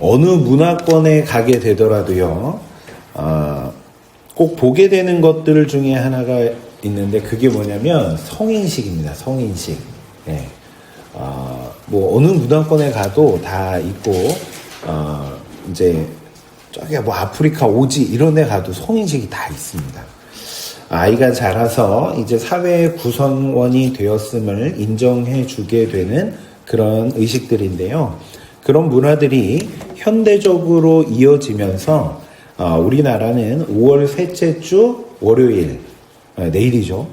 어느 문화권에 가게 되더라도요, 꼭 보게 되는 것들 중에 하나가 있는데 그게 뭐냐면 성인식입니다. 성인식. 네. 뭐 어느 문화권에 가도 다 있고 이제 저기 뭐 아프리카 오지 이런 데 가도 성인식이 다 있습니다. 아이가 자라서 이제 사회의 구성원이 되었음을 인정해 주게 되는 그런 의식들인데요. 그런 문화들이 현대적으로 이어지면서 우리나라는 5월 셋째 주 월요일, 내일이죠.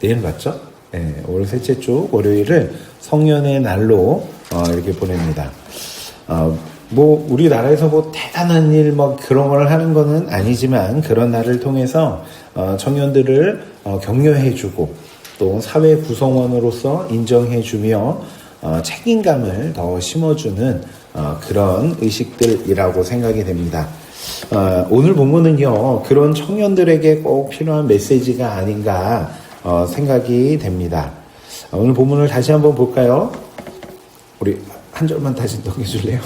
내일 맞죠? 네, 5월 셋째 주 월요일을 성년의 날로 이렇게 보냅니다. 뭐 우리나라에서 뭐 대단한 일 뭐 그런 걸 하는 거는 아니지만 그런 날을 통해서 청년들을 격려해주고 또 사회 구성원으로서 인정해주며 책임감을 더 심어주는 그런 의식들이라고 생각이 됩니다. 오늘 본문은요, 그런 청년들에게 꼭 필요한 메시지가 아닌가 생각이 됩니다. 오늘 본문을 다시 한번 볼까요? 우리 한 절만 다시 넘겨줄래요?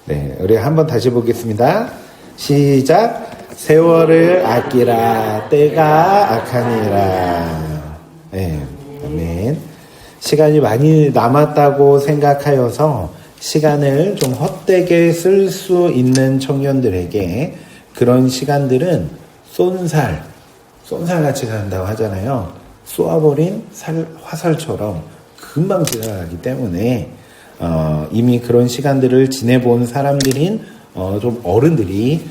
네, 우리 한번 다시 보겠습니다. 시작. 세월을 아끼라 때가 악하니라. 네, 아멘. 시간이 많이 남았다고 생각하여서 시간을 좀 헛되게 쓸 수 있는 청년들에게 그런 시간들은 쏜살같이 간다고 하잖아요. 쏘아버린 화살처럼 금방 지나가기 때문에 이미 그런 시간들을 지내본 사람들인 좀 어른들이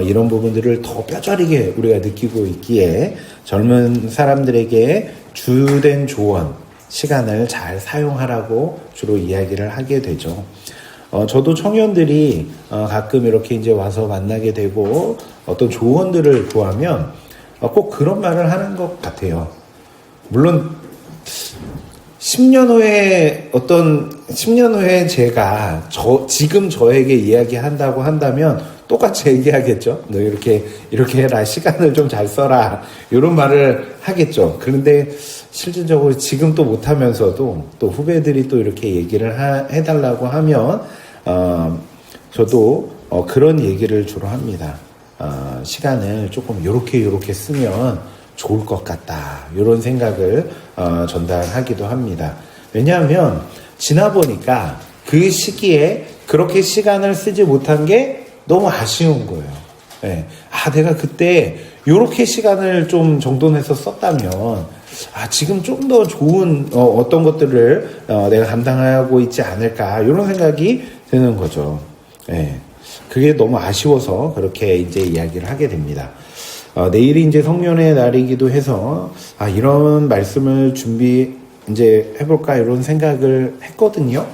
이런 부분들을 더 뼈저리게 우리가 느끼고 있기에 젊은 사람들에게 주된 조언, 시간을 잘 사용하라고 주로 이야기를 하게 되죠. 저도 청년들이 가끔 이렇게 이제 와서 만나게 되고 어떤 조언들을 구하면 꼭 그런 말을 하는 것 같아요. 물론 10년 후에 제가 지금 저에게 이야기한다고 한다면 똑같이 얘기하겠죠. 너 이렇게 해라. 시간을 좀 잘 써라. 이런 말을 하겠죠. 그런데 실질적으로 지금 또 못하면서도 또 후배들이 또 이렇게 얘기를 해달라고 하면 저도 그런 얘기를 주로 합니다. 시간을 조금 요렇게 쓰면 좋을 것 같다. 이런 생각을 전달하기도 합니다. 왜냐하면 지나보니까 그 시기에 그렇게 시간을 쓰지 못한 게 너무 아쉬운 거예요. 네. 내가 그때 요렇게 시간을 좀 정돈해서 썼다면 지금 좀 더 좋은 어떤 것들을 내가 감당하고 있지 않을까 이런 생각이 드는 거죠. 네. 그게 너무 아쉬워서 그렇게 이제 이야기를 하게 됩니다. 내일이 이제 성년의 날이기도 해서 이런 말씀을 이제 해볼까 이런 생각을 했거든요.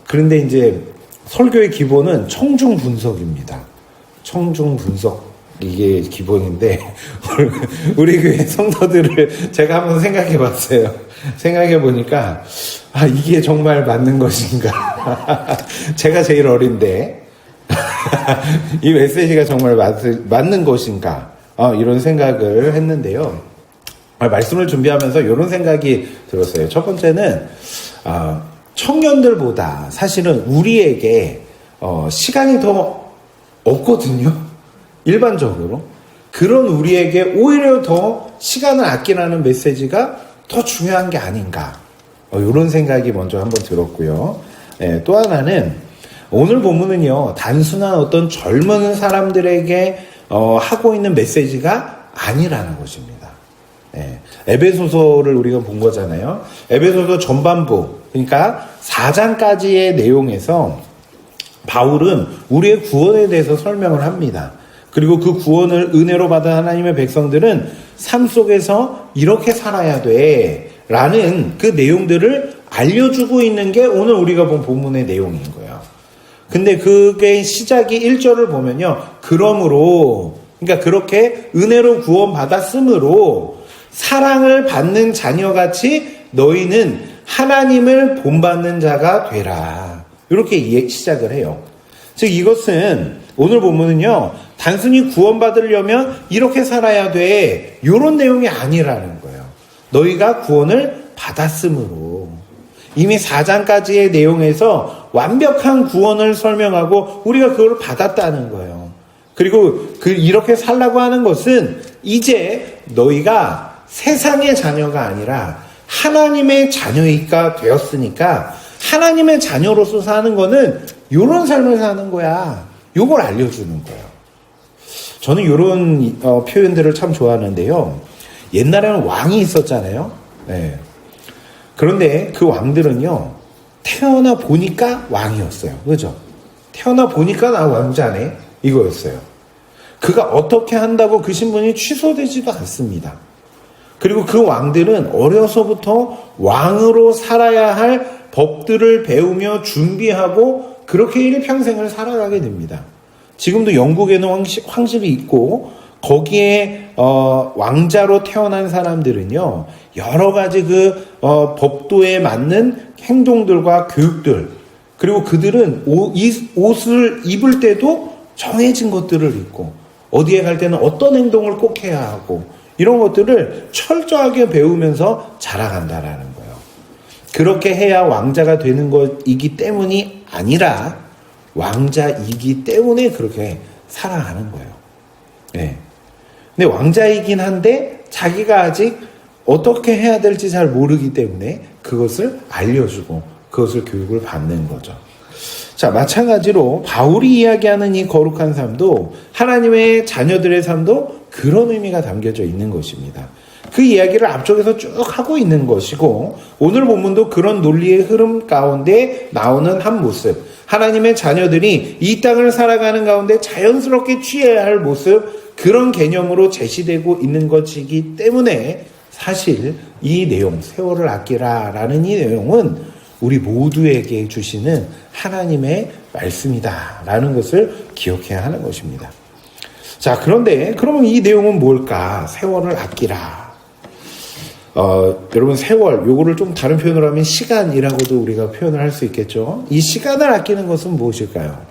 그런데 이제 설교의 기본은 청중 분석입니다. 청중 분석 이게 기본인데 우리 교회 성도들을 제가 한번 생각해 봤어요. 생각해 보니까 이게 정말 맞는 것인가? 제가 제일 어린데 이 메시지가 정말 맞는 것인가? 이런 생각을 했는데요. 말씀을 준비하면서 이런 생각이 들었어요. 첫 번째는 청년들보다 사실은 우리에게 시간이 더 없거든요. 일반적으로. 그런 우리에게 오히려 더 시간을 아끼라는 메시지가 더 중요한 게 아닌가. 이런 생각이 먼저 한번 들었고요. 또 하나는 오늘 본문은요. 단순한 어떤 젊은 사람들에게 하고 있는 메시지가 아니라는 것입니다. 에베소서를 우리가 본 거잖아요. 에베소서 전반부, 그러니까 4장까지의 내용에서 바울은 우리의 구원에 대해서 설명을 합니다. 그리고 그 구원을 은혜로 받은 하나님의 백성들은 삶 속에서 이렇게 살아야 돼 라는 그 내용들을 알려주고 있는 게 오늘 우리가 본 본문의 내용인 거예요. 근데 그게 시작이 1절을 보면요. 그러므로, 그러니까 그렇게 은혜로 구원받았으므로 사랑을 받는 자녀같이 너희는 하나님을 본받는 자가 되라. 이렇게 시작을 해요. 즉 이것은 오늘 본문은요. 단순히 구원받으려면 이렇게 살아야 돼. 이런 내용이 아니라는 거예요. 너희가 구원을 받았으므로. 이미 4장까지의 내용에서 완벽한 구원을 설명하고 우리가 그걸 받았다는 거예요. 그리고 이렇게 살라고 하는 것은 이제 너희가 세상의 자녀가 아니라 하나님의 자녀이가 되었으니까 하나님의 자녀로서 사는 거는 이런 삶을 사는 거야. 요걸 알려주는 거예요. 저는 이런 표현들을 참 좋아하는데요. 옛날에는 왕이 있었잖아요. 네. 그런데 그 왕들은요, 태어나 보니까 왕이었어요. 그죠? 태어나 보니까 나 왕자네. 이거였어요. 그가 어떻게 한다고 그 신분이 취소되지도 않습니다. 그리고 그 왕들은 어려서부터 왕으로 살아야 할 법들을 배우며 준비하고 그렇게 일평생을 살아가게 됩니다. 지금도 영국에는 황실이 있고 거기에 왕자로 태어난 사람들은요, 여러 가지 법도에 맞는 행동들과 교육들, 그리고 그들은 옷을 입을 때도 정해진 것들을 입고 어디에 갈 때는 어떤 행동을 꼭 해야 하고 이런 것들을 철저하게 배우면서 자라간다라는 거예요. 그렇게 해야 왕자가 되는 것이기 때문이 아니라 왕자이기 때문에 그렇게 살아가는 거예요. 네. 근데 왕자이긴 한데 자기가 아직 어떻게 해야 될지 잘 모르기 때문에 그것을 알려주고 그것을 교육을 받는 거죠. 자, 마찬가지로 바울이 이야기하는 이 거룩한 삶도 하나님의 자녀들의 삶도 그런 의미가 담겨져 있는 것입니다. 그 이야기를 앞쪽에서 쭉 하고 있는 것이고 오늘 본문도 그런 논리의 흐름 가운데 나오는 한 모습, 하나님의 자녀들이 이 땅을 살아가는 가운데 자연스럽게 취해야 할 모습, 그런 개념으로 제시되고 있는 것이기 때문에 사실 이 내용, 세월을 아끼라라는 이 내용은 우리 모두에게 주시는 하나님의 말씀이다라는 것을 기억해야 하는 것입니다. 자, 그런데 그러면 이 내용은 뭘까? 세월을 아끼라. 여러분, 세월, 요거를 좀 다른 표현으로 하면 시간이라고도 우리가 표현을 할 수 있겠죠. 이 시간을 아끼는 것은 무엇일까요?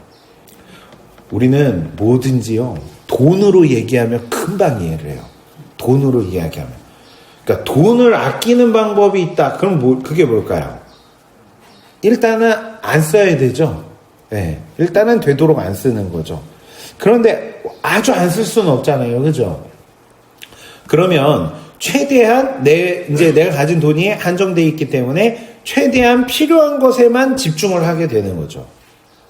우리는 뭐든지요, 돈으로 얘기하면 금방 이해를 해요. 돈으로 이야기하면. 그러니까 돈을 아끼는 방법이 있다. 그럼 그게 뭘까요? 일단은 안 써야 되죠. 네, 일단은 되도록 안 쓰는 거죠. 그런데 아주 안 쓸 수는 없잖아요. 그죠? 그러면 최대한 내가 가진 돈이 한정되어 있기 때문에 최대한 필요한 것에만 집중을 하게 되는 거죠.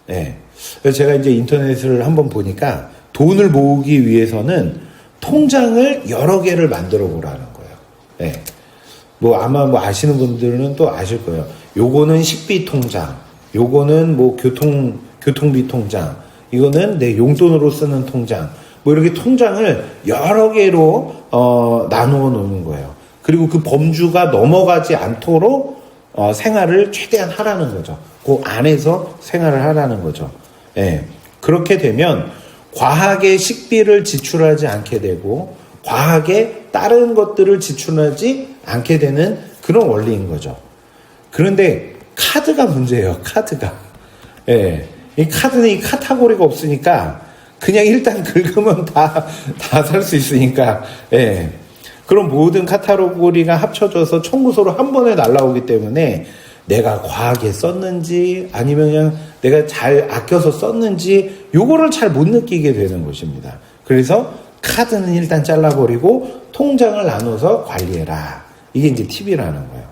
네. 그래서 제가 이제 인터넷을 한번 보니까 돈을 모으기 위해서는 통장을 여러 개를 만들어 보라는 거예요. 네. 아마 아시는 분들은 또 아실 거예요. 요거는 식비 통장, 요거는 교통비 통장, 이거는 내 용돈으로 쓰는 통장, 이렇게 통장을 여러 개로 나누어 놓는 거예요. 그리고 그 범주가 넘어가지 않도록 생활을 최대한 하라는 거죠. 그 안에서 생활을 하라는 거죠. 예. 그렇게 되면 과하게 식비를 지출하지 않게 되고 과하게 다른 것들을 지출하지 않게 되는 그런 원리인 거죠. 그런데 카드가 문제예요. 카드가. 예. 이 카드는 이 카테고리가 없으니까 그냥 일단 긁으면 다 살 수 있으니까. 예. 그럼 모든 카테고리가 합쳐져서 청구서로 한 번에 날라오기 때문에 내가 과하게 썼는지 아니면 그냥 내가 잘 아껴서 썼는지 요거를 잘 못 느끼게 되는 것입니다. 그래서 카드는 일단 잘라버리고 통장을 나눠서 관리해라. 이게 이제 팁이라는 거예요.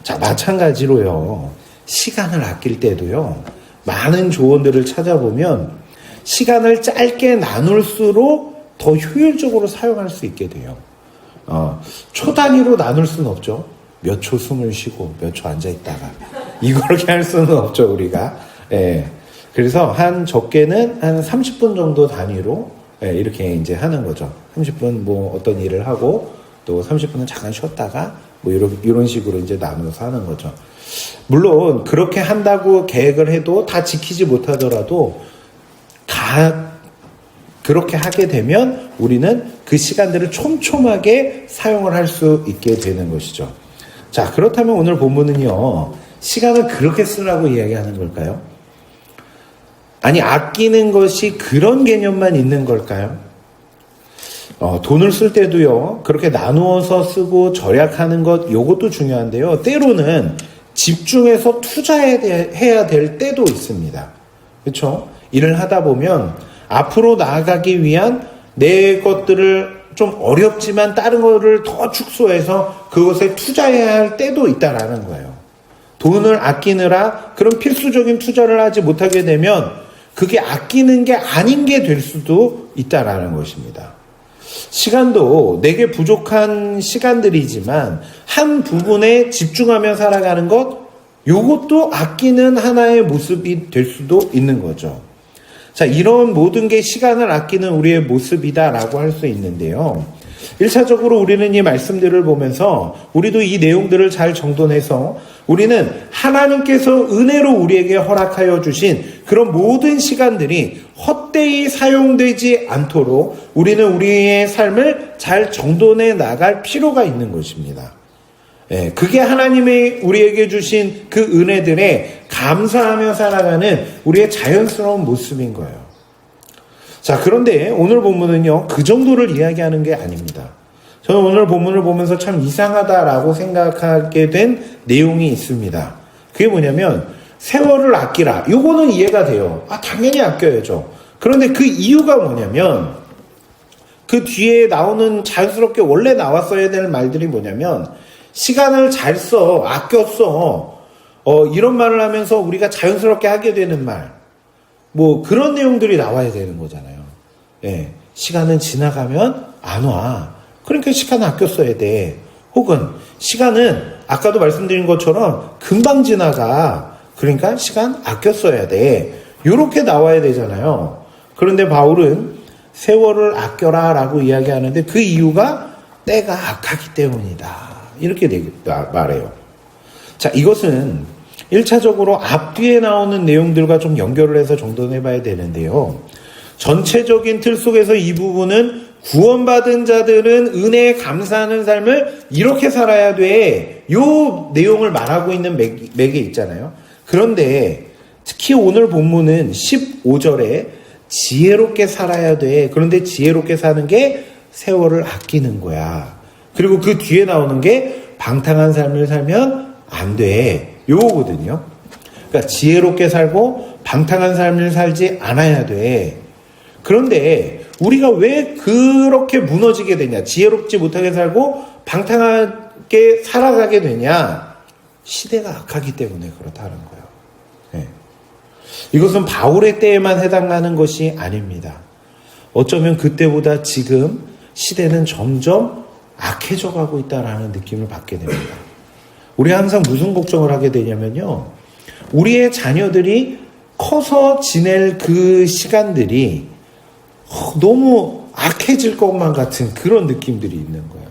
자, 마찬가지로요. 시간을 아낄 때도요. 많은 조언들을 찾아보면 시간을 짧게 나눌수록 더 효율적으로 사용할 수 있게 돼요. 초 단위로 나눌 수는 없죠. 몇 초 숨을 쉬고 몇 초 앉아있다가 이렇게 할 수는 없죠, 우리가. 예. 그래서 적게는 한 30분 정도 단위로 이렇게 이제 하는 거죠. 30분 어떤 일을 하고 또 30분은 잠깐 쉬었다가 이런 식으로 이제 나눠서 하는 거죠. 물론 그렇게 한다고 계획을 해도 다 지키지 못하더라도 그렇게 하게 되면 우리는 그 시간들을 촘촘하게 사용을 할 수 있게 되는 것이죠. 자, 그렇다면 오늘 본문은요, 시간을 그렇게 쓰라고 이야기하는 걸까요? 아니, 아끼는 것이 그런 개념만 있는 걸까요? 돈을 쓸 때도요, 그렇게 나누어서 쓰고 절약하는 것, 요것도 중요한데요. 때로는 집중해서 투자해야 될 때도 있습니다. 그렇죠? 일을 하다 보면 앞으로 나아가기 위한 내 것들을 좀 어렵지만 다른 거를 더 축소해서 그것에 투자해야 할 때도 있다라는 거예요. 돈을 아끼느라 그런 필수적인 투자를 하지 못하게 되면 그게 아끼는 게 아닌 게 될 수도 있다라는 것입니다. 시간도 내게 부족한 시간들이지만 한 부분에 집중하며 살아가는 것, 요것도 아끼는 하나의 모습이 될 수도 있는 거죠. 자, 이런 모든 게 시간을 아끼는 우리의 모습이다라고 할 수 있는데요. 1차적으로 우리는 이 말씀들을 보면서 우리도 이 내용들을 잘 정돈해서 우리는 하나님께서 은혜로 우리에게 허락하여 주신 그런 모든 시간들이 헛되이 사용되지 않도록 우리는 우리의 삶을 잘 정돈해 나갈 필요가 있는 것입니다. 그게 하나님의 우리에게 주신 그 은혜들에 감사하며 살아가는 우리의 자연스러운 모습인 거예요. 자, 그런데 오늘 본문은요, 그 정도를 이야기하는 게 아닙니다. 저는 오늘 본문을 보면서 참 이상하다라고 생각하게 된 내용이 있습니다. 그게 뭐냐면, 세월을 아끼라. 요거는 이해가 돼요. 당연히 아껴야죠. 그런데 그 이유가 뭐냐면, 그 뒤에 나오는 자연스럽게 원래 나왔어야 될 말들이 뭐냐면, 시간을 잘 써, 아껴 써. 이런 말을 하면서 우리가 자연스럽게 하게 되는 말. 뭐 그런 내용들이 나와야 되는 거잖아요. 시간은 지나가면 안 와. 그러니까 시간 아껴 써야 돼. 혹은 시간은 아까도 말씀드린 것처럼 금방 지나가. 그러니까 시간 아껴 써야 돼. 이렇게 나와야 되잖아요. 그런데 바울은 세월을 아껴라 라고 이야기하는데 그 이유가 때가 악하기 때문이다. 이렇게 말해요. 자, 이것은 1차적으로 앞뒤에 나오는 내용들과 좀 연결을 해서 정돈해 봐야 되는데요. 전체적인 틀 속에서 이 부분은 구원받은 자들은 은혜에 감사하는 삶을 이렇게 살아야 돼. 요 내용을 말하고 있는 맥에 있잖아요. 그런데 특히 오늘 본문은 15절에 지혜롭게 살아야 돼. 그런데 지혜롭게 사는 게 세월을 아끼는 거야. 그리고 그 뒤에 나오는 게 방탕한 삶을 살면 안 돼. 요거거든요. 그러니까 지혜롭게 살고 방탕한 삶을 살지 않아야 돼. 그런데 우리가 왜 그렇게 무너지게 되냐? 지혜롭지 못하게 살고 방탕하게 살아가게 되냐? 시대가 악하기 때문에 그렇다는 거예요. 이것은 바울의 때에만 해당하는 것이 아닙니다. 어쩌면 그때보다 지금 시대는 점점 악해져 가고 있다는 느낌을 받게 됩니다. 우리 항상 무슨 걱정을 하게 되냐면요. 우리의 자녀들이 커서 지낼 그 시간들이 너무 악해질 것만 같은 그런 느낌들이 있는 거예요.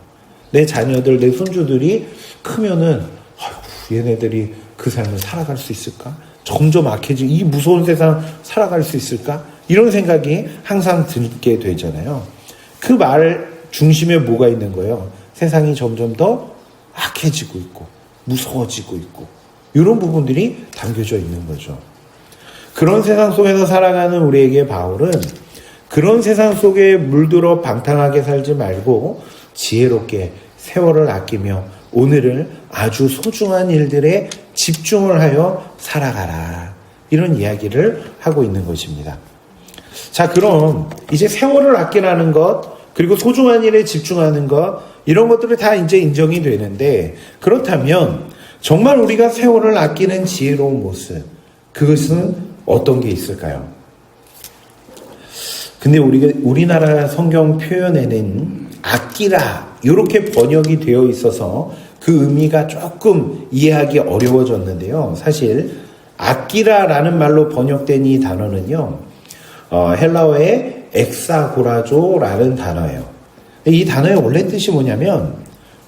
내 자녀들, 내 손주들이 크면은 얘네들이 그 삶을 살아갈 수 있을까? 점점 악해지고 이 무서운 세상 살아갈 수 있을까? 이런 생각이 항상 들게 되잖아요. 그 말 중심에 뭐가 있는 거예요? 세상이 점점 더 악해지고 있고 무서워지고 있고 이런 부분들이 담겨져 있는 거죠. 그런 세상 속에서 살아가는 우리에게 바울은 그런 세상 속에 물들어 방탕하게 살지 말고 지혜롭게 세월을 아끼며 오늘을 아주 소중한 일들에 집중을 하여 살아가라. 이런 이야기를 하고 있는 것입니다. 자, 그럼 이제 세월을 아끼라는 것, 그리고 소중한 일에 집중하는 것, 이런 것들이 다 이제 인정이 되는데, 그렇다면 정말 우리가 세월을 아끼는 지혜로운 모습, 그것은 어떤 게 있을까요? 근데 우리나라 성경 표현에는 아끼라 이렇게 번역이 되어 있어서 그 의미가 조금 이해하기 어려워졌는데요. 사실 아끼라라는 말로 번역된 이 단어는요, 헬라어의 엑사고라조라는 단어예요. 이 단어의 원래 뜻이 뭐냐면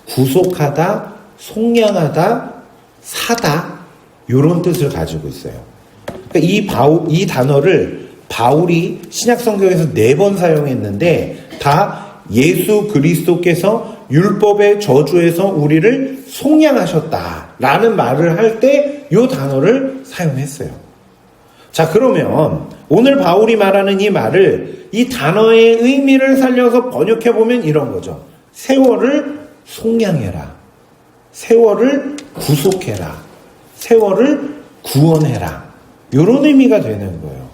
구속하다, 속량하다, 사다 이런 뜻을 가지고 있어요. 그러니까 이 단어를 바울이 신약 성경에서 4번 사용했는데 다 예수 그리스도께서 율법의 저주에서 우리를 속량하셨다라는 말을 할 때 이 단어를 사용했어요. 자, 그러면 오늘 바울이 말하는 이 말을 이 단어의 의미를 살려서 번역해보면 이런 거죠. 세월을 속량해라. 세월을 구속해라. 세월을 구원해라. 이런 의미가 되는 거예요.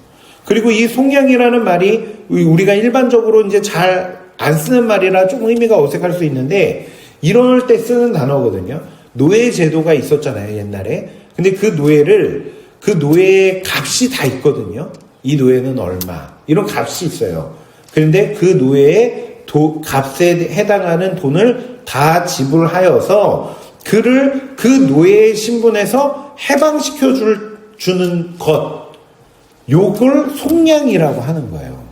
그리고 이 속량이라는 말이 우리가 일반적으로 이제 잘 안 쓰는 말이라 좀 의미가 어색할 수 있는데 이럴 때 쓰는 단어거든요. 노예 제도가 있었잖아요, 옛날에. 근데 그 노예의 값이 다 있거든요. 이 노예는 얼마. 이런 값이 있어요. 그런데 그 노예의 값에 해당하는 돈을 다 지불하여서 그를 그 노예의 신분에서 해방시켜 주는 것. 요걸 속량이라고 하는 거예요.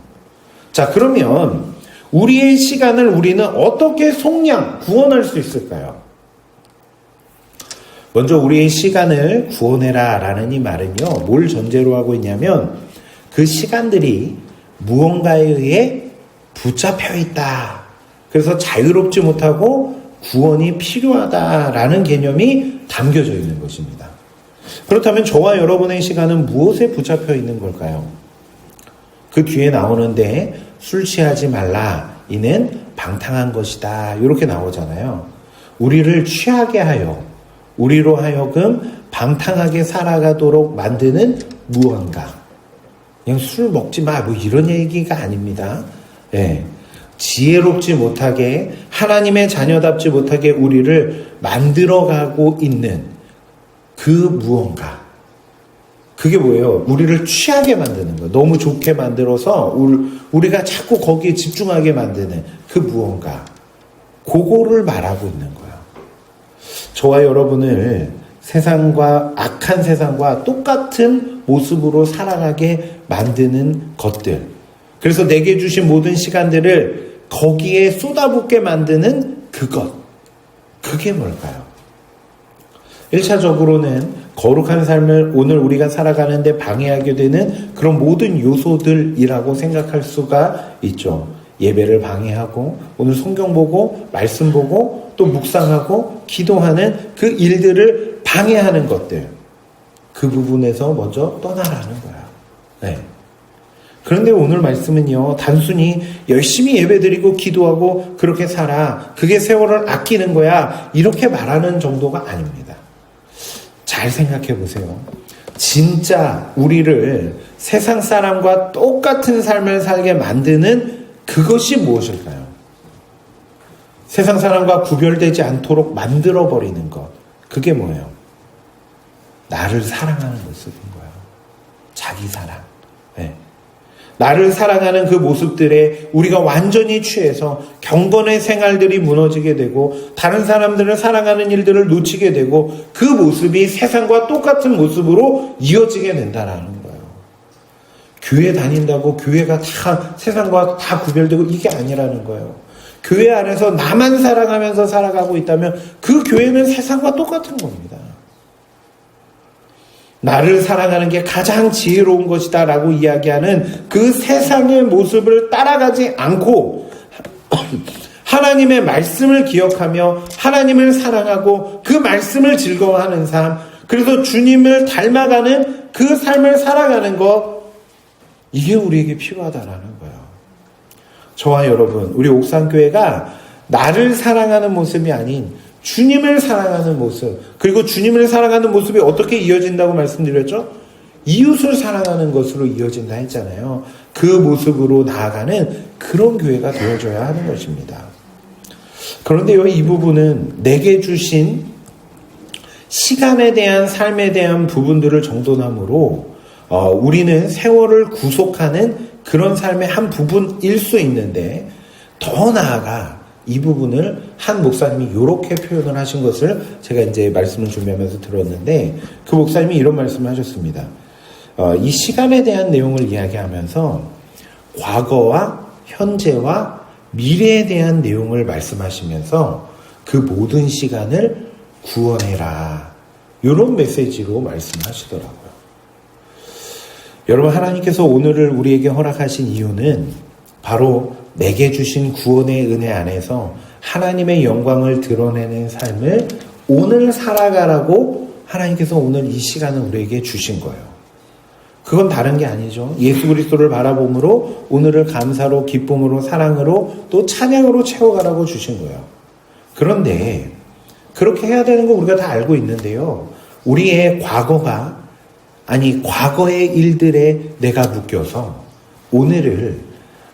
자, 그러면 우리의 시간을 우리는 어떻게 속량, 구원할 수 있을까요? 먼저 우리의 시간을 구원해라 라는 이 말은요, 뭘 전제로 하고 있냐면 그 시간들이 무언가에 의해 붙잡혀 있다. 그래서 자유롭지 못하고 구원이 필요하다라는 개념이 담겨져 있는 것입니다. 그렇다면 저와 여러분의 시간은 무엇에 붙잡혀 있는 걸까요? 그 뒤에 나오는데 술 취하지 말라. 이는 방탕한 것이다. 이렇게 나오잖아요. 우리를 취하게 하여 우리로 하여금 방탕하게 살아가도록 만드는 무언가. 그냥 술 먹지 마. 뭐 이런 얘기가 아닙니다. 네. 지혜롭지 못하게 하나님의 자녀답지 못하게 우리를 만들어가고 있는 그 무언가. 그게 뭐예요? 우리를 취하게 만드는 거예요. 너무 좋게 만들어서 우리가 자꾸 거기에 집중하게 만드는 그 무언가. 그거를 말하고 있는 거예요. 저와 여러분을 악한 세상과 똑같은 모습으로 살아가게 만드는 것들. 그래서 내게 주신 모든 시간들을 거기에 쏟아붓게 만드는 그것. 그게 뭘까요? 1차적으로는 거룩한 삶을 오늘 우리가 살아가는데 방해하게 되는 그런 모든 요소들이라고 생각할 수가 있죠. 예배를 방해하고 오늘 성경 보고 말씀 보고 또 묵상하고 기도하는 그 일들을 방해하는 것들. 그 부분에서 먼저 떠나라는 거야. 네. 그런데 오늘 말씀은요, 단순히 열심히 예배드리고 기도하고 그렇게 살아. 그게 세월을 아끼는 거야. 이렇게 말하는 정도가 아닙니다. 잘 생각해 보세요. 진짜 우리를 세상 사람과 똑같은 삶을 살게 만드는 그것이 무엇일까요? 세상 사람과 구별되지 않도록 만들어버리는 것. 그게 뭐예요? 나를 사랑하는 모습인 거예요. 자기 사랑. 네. 나를 사랑하는 그 모습들에 우리가 완전히 취해서 경건의 생활들이 무너지게 되고 다른 사람들을 사랑하는 일들을 놓치게 되고 그 모습이 세상과 똑같은 모습으로 이어지게 된다라는 거예요. 교회 다닌다고 교회가 다 세상과 다 구별되고 이게 아니라는 거예요. 교회 안에서 나만 사랑하면서 살아가고 있다면 그 교회는 세상과 똑같은 겁니다. 나를 사랑하는 게 가장 지혜로운 것이다 라고 이야기하는 그 세상의 모습을 따라가지 않고 하나님의 말씀을 기억하며 하나님을 사랑하고 그 말씀을 즐거워하는 삶, 그래서 주님을 닮아가는 그 삶을 살아가는 것, 이게 우리에게 필요하다라는 거예요. 저와 여러분, 우리 옥상교회가 나를 사랑하는 모습이 아닌 주님을 사랑하는 모습, 그리고 주님을 사랑하는 모습이 어떻게 이어진다고 말씀드렸죠? 이웃을 사랑하는 것으로 이어진다 했잖아요. 그 모습으로 나아가는 그런 교회가 되어줘야 하는 것입니다. 그런데요, 이 부분은 내게 주신 시간에 대한 삶에 대한 부분들을 정돈함으로 우리는 세월을 구속하는 그런 삶의 한 부분일 수 있는데, 더 나아가 이 부분을 한 목사님이 이렇게 표현을 하신 것을 제가 이제 말씀을 준비하면서 들었는데, 그 목사님이 이런 말씀을 하셨습니다. 이 시간에 대한 내용을 이야기하면서 과거와 현재와 미래에 대한 내용을 말씀하시면서 그 모든 시간을 구원해라. 이런 메시지로 말씀하시더라고요. 여러분, 하나님께서 오늘을 우리에게 허락하신 이유는 바로 내게 주신 구원의 은혜 안에서 하나님의 영광을 드러내는 삶을 오늘 살아가라고 하나님께서 오늘 이 시간을 우리에게 주신 거예요. 그건 다른 게 아니죠. 예수 그리스도를 바라봄으로 오늘을 감사로, 기쁨으로, 사랑으로, 또 찬양으로 채워가라고 주신 거예요. 그런데 그렇게 해야 되는 거 우리가 다 알고 있는데요. 우리의 과거의 일들에 내가 묶여서 오늘을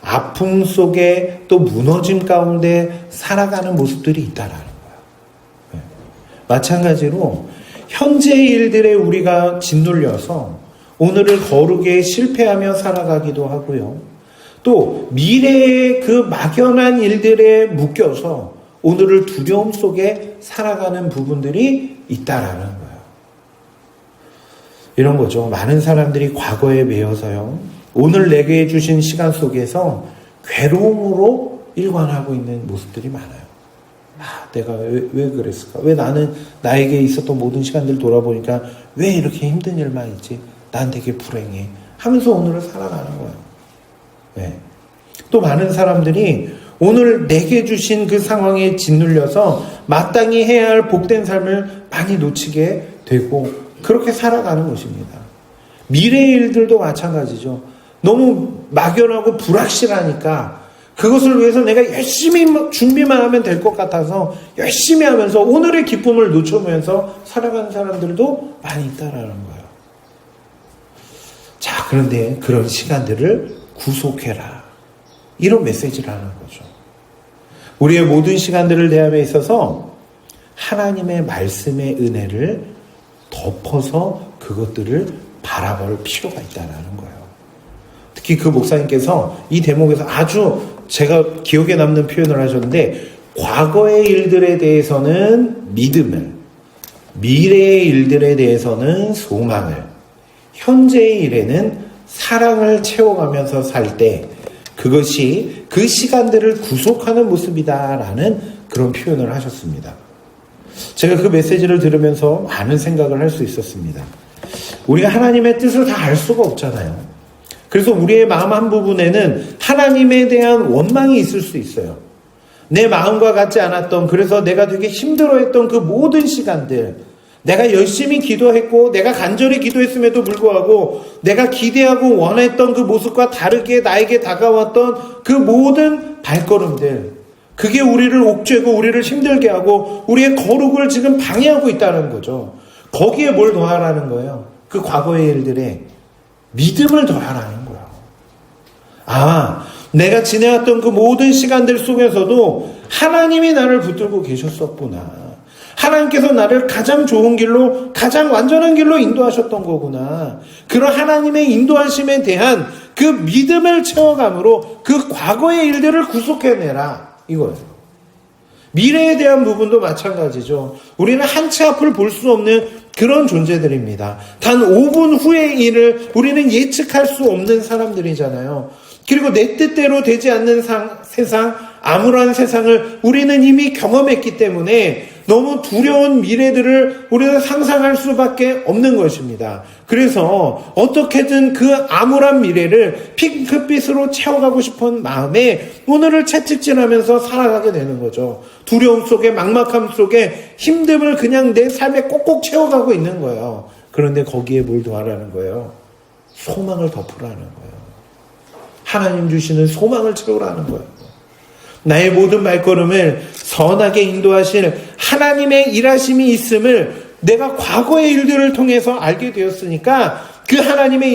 아픔 속에 또 무너짐 가운데 살아가는 모습들이 있다라는 거예요. 마찬가지로 현재의 일들에 우리가 짓눌려서 오늘을 거룩에 실패하며 살아가기도 하고요. 또 미래의 그 막연한 일들에 묶여서 오늘을 두려움 속에 살아가는 부분들이 있다라는 거예요. 이런 거죠. 많은 사람들이 과거에 매여서요. 오늘 내게 주신 시간 속에서 괴로움으로 일관하고 있는 모습들이 많아요. 내가 왜 그랬을까? 왜 나는 나에게 있었던 모든 시간들 돌아보니까 왜 이렇게 힘든 일만 있지? 난 되게 불행해. 하면서 오늘을 살아가는 거예요. 네. 또 많은 사람들이 오늘 내게 주신 그 상황에 짓눌려서 마땅히 해야 할 복된 삶을 많이 놓치게 되고 그렇게 살아가는 것입니다. 미래의 일들도 마찬가지죠. 너무 막연하고 불확실하니까 그것을 위해서 내가 열심히 준비만 하면 될 것 같아서 열심히 하면서 오늘의 기쁨을 놓쳐보면서 살아가는 사람들도 많이 있다라는 거예요. 자, 그런데 그런 시간들을 구속해라. 이런 메시지를 하는 거죠. 우리의 모든 시간들을 대함에 있어서 하나님의 말씀의 은혜를 덮어서 그것들을 바라볼 필요가 있다는 거예요. 특히 그 목사님께서 이 대목에서 아주 제가 기억에 남는 표현을 하셨는데, 과거의 일들에 대해서는 믿음을, 미래의 일들에 대해서는 소망을, 현재의 일에는 사랑을 채워가면서 살 때 그것이 그 시간들을 구속하는 모습이다라는 그런 표현을 하셨습니다. 제가 그 메시지를 들으면서 많은 생각을 할 수 있었습니다. 우리가 하나님의 뜻을 다 알 수가 없잖아요. 그래서 우리의 마음 한 부분에는 하나님에 대한 원망이 있을 수 있어요. 내 마음과 같지 않았던, 그래서 내가 되게 힘들어했던 그 모든 시간들, 내가 열심히 기도했고 내가 간절히 기도했음에도 불구하고 내가 기대하고 원했던 그 모습과 다르게 나에게 다가왔던 그 모든 발걸음들, 그게 우리를 옥죄고 우리를 힘들게 하고 우리의 거룩을 지금 방해하고 있다는 거죠. 거기에 뭘 더하라는 거예요? 그 과거의 일들에 믿음을 더하라는 거예요. 내가 지내왔던 그 모든 시간들 속에서도 하나님이 나를 붙들고 계셨었구나. 하나님께서 나를 가장 좋은 길로, 가장 완전한 길로 인도하셨던 거구나. 그런 하나님의 인도하심에 대한 그 믿음을 채워감으로 그 과거의 일들을 구속해내라. 이거예요. 미래에 대한 부분도 마찬가지죠. 우리는 한 치 앞을 볼 수 없는 그런 존재들입니다. 단 5분 후의 일을 우리는 예측할 수 없는 사람들이잖아요. 그리고 내 뜻대로 되지 않는 세상, 암울한 세상을 우리는 이미 경험했기 때문에 너무 두려운 미래들을 우리는 상상할 수밖에 없는 것입니다. 그래서 어떻게든 그 암울한 미래를 핑크빛으로 채워가고 싶은 마음에 오늘을 채찍질하면서 살아가게 되는 거죠. 두려움 속에, 막막함 속에 힘듦을 그냥 내 삶에 꼭꼭 채워가고 있는 거예요. 그런데 거기에 뭘 더하라는 거예요? 소망을 덮으라는 거예요. 하나님 주시는 소망을 채우라는 거예요. 나의 모든 발걸음을 선하게 인도하실 하나님의 일하심이 있음을 내가 과거의 일들을 통해서 알게 되었으니까 그 하나님의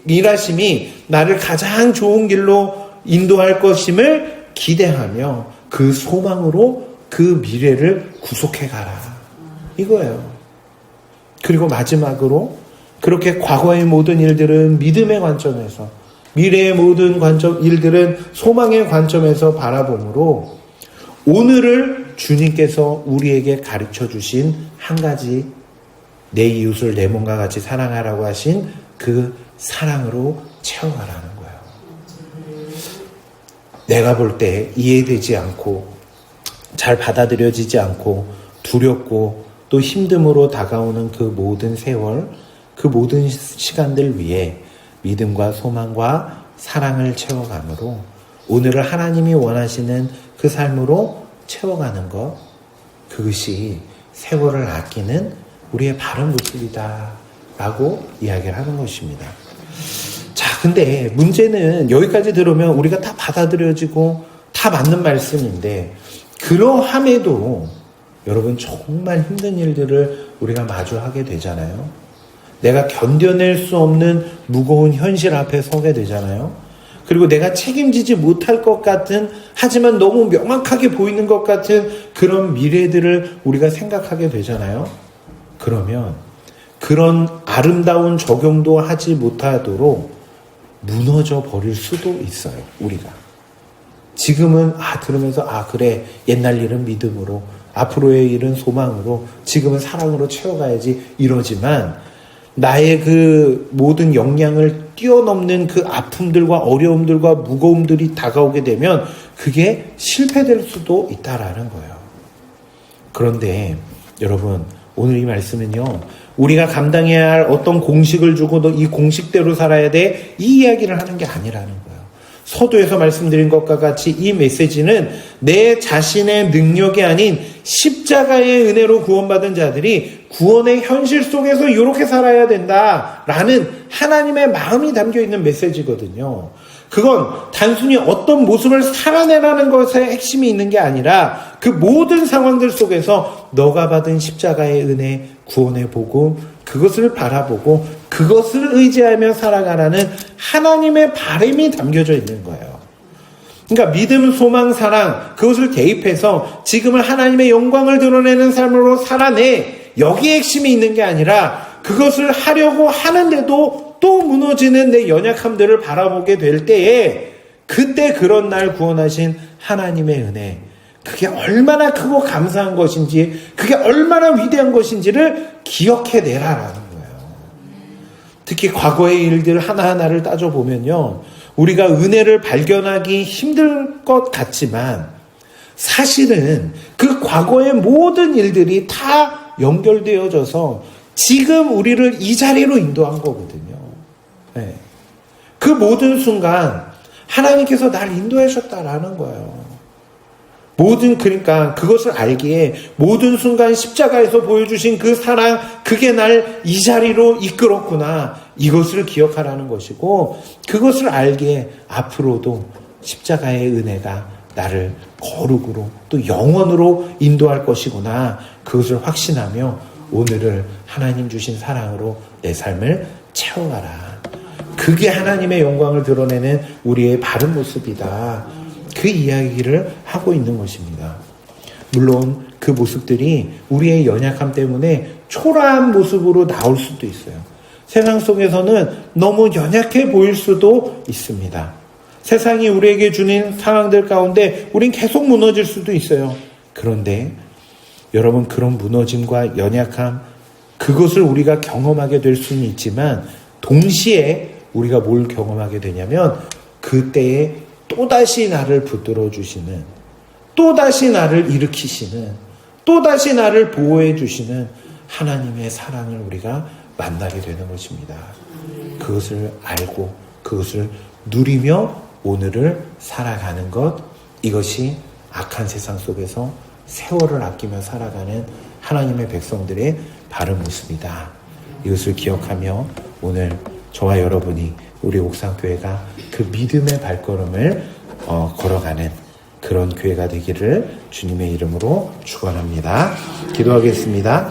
일하심이 나를 가장 좋은 길로 인도할 것임을 기대하며 그 소망으로 그 미래를 구속해 가라. 이거예요. 그리고 마지막으로 그렇게 과거의 모든 일들은 믿음의 관점에서, 미래의 모든 일들은 소망의 관점에서 바라보므로 오늘을 주님께서 우리에게 가르쳐 주신 한 가지, 내 이웃을 내 몸과 같이 사랑하라고 하신 그 사랑으로 채워가라는 거예요. 내가 볼 때 이해되지 않고 잘 받아들여지지 않고 두렵고 또 힘듦으로 다가오는 그 모든 세월, 그 모든 시간들 위에 믿음과 소망과 사랑을 채워가므로 오늘을 하나님이 원하시는 그 삶으로 채워가는 것, 그것이 세월을 아끼는 우리의 바른 모습이다 라고 이야기를 하는 것입니다. 자, 근데 문제는 여기까지 들으면 우리가 다 받아들여지고 다 맞는 말씀인데, 그러함에도 여러분 정말 힘든 일들을 우리가 마주하게 되잖아요. 내가 견뎌낼 수 없는 무거운 현실 앞에 서게 되잖아요. 그리고 내가 책임지지 못할 것 같은, 하지만 너무 명확하게 보이는 것 같은 그런 미래들을 우리가 생각하게 되잖아요. 그러면 그런 아름다운 적용도 하지 못하도록 무너져 버릴 수도 있어요. 우리가 지금은 들으면서 그래, 옛날 일은 믿음으로, 앞으로의 일은 소망으로, 지금은 사랑으로 채워가야지 이러지만 나의 그 모든 역량을 뛰어넘는 그 아픔들과 어려움들과 무거움들이 다가오게 되면 그게 실패될 수도 있다라는 거예요. 그런데 여러분, 오늘 이 말씀은요, 우리가 감당해야 할 어떤 공식을 주고 너 이 공식대로 살아야 돼, 이 이야기를 하는 게 아니라는 거예요. 서두에서 말씀드린 것과 같이 이 메시지는 내 자신의 능력이 아닌 십자가의 은혜로 구원받은 자들이 구원의 현실 속에서 이렇게 살아야 된다라는 하나님의 마음이 담겨있는 메시지거든요. 그건 단순히 어떤 모습을 살아내라는 것에 핵심이 있는 게 아니라 그 모든 상황들 속에서 너가 받은 십자가의 은혜, 구원의 복음, 그것을 바라보고 그것을 의지하며 살아가라는 하나님의 바람이 담겨져 있는 거예요. 그러니까 믿음, 소망, 사랑, 그것을 대입해서 지금은 하나님의 영광을 드러내는 삶으로 살아내, 여기에 핵심이 있는 게 아니라 그것을 하려고 하는데도 또 무너지는 내 연약함들을 바라보게 될 때에, 그때 그런 날 구원하신 하나님의 은혜, 그게 얼마나 크고 감사한 것인지, 그게 얼마나 위대한 것인지를 기억해내라라는 거예요. 특히 과거의 일들 하나하나를 따져보면요, 우리가 은혜를 발견하기 힘들 것 같지만 사실은 그 과거의 모든 일들이 다 연결되어져서 지금 우리를 이 자리로 인도한 거거든요. 네. 그 모든 순간 하나님께서 날 인도하셨다라는 거예요. 그러니까 그것을 알기에 모든 순간 십자가에서 보여주신 그 사랑, 그게 날 이 자리로 이끌었구나, 이것을 기억하라는 것이고, 그것을 알기에 앞으로도 십자가의 은혜가 나를 거룩으로 또 영원으로 인도할 것이구나, 그것을 확신하며 오늘을 하나님 주신 사랑으로 내 삶을 채워가라. 그게 하나님의 영광을 드러내는 우리의 바른 모습이다, 그 이야기를 하고 있는 것입니다. 물론 그 모습들이 우리의 연약함 때문에 초라한 모습으로 나올 수도 있어요. 세상 속에서는 너무 연약해 보일 수도 있습니다. 세상이 우리에게 주는 상황들 가운데 우린 계속 무너질 수도 있어요. 그런데 여러분, 그런 무너짐과 연약함, 그것을 우리가 경험하게 될 수는 있지만 동시에 우리가 뭘 경험하게 되냐면 그때에 또다시 나를 붙들어 주시는, 또다시 나를 일으키시는, 또다시 나를 보호해 주시는 하나님의 사랑을 우리가 만나게 되는 것입니다. 그것을 알고 그것을 누리며 오늘을 살아가는 것, 이것이 악한 세상 속에서 세월을 아끼며 살아가는 하나님의 백성들의 바른 모습이다. 이것을 기억하며 오늘 저와 여러분이, 우리 옥상교회가 그 믿음의 발걸음을 걸어가는 그런 교회가 되기를 주님의 이름으로 축원합니다. 기도하겠습니다.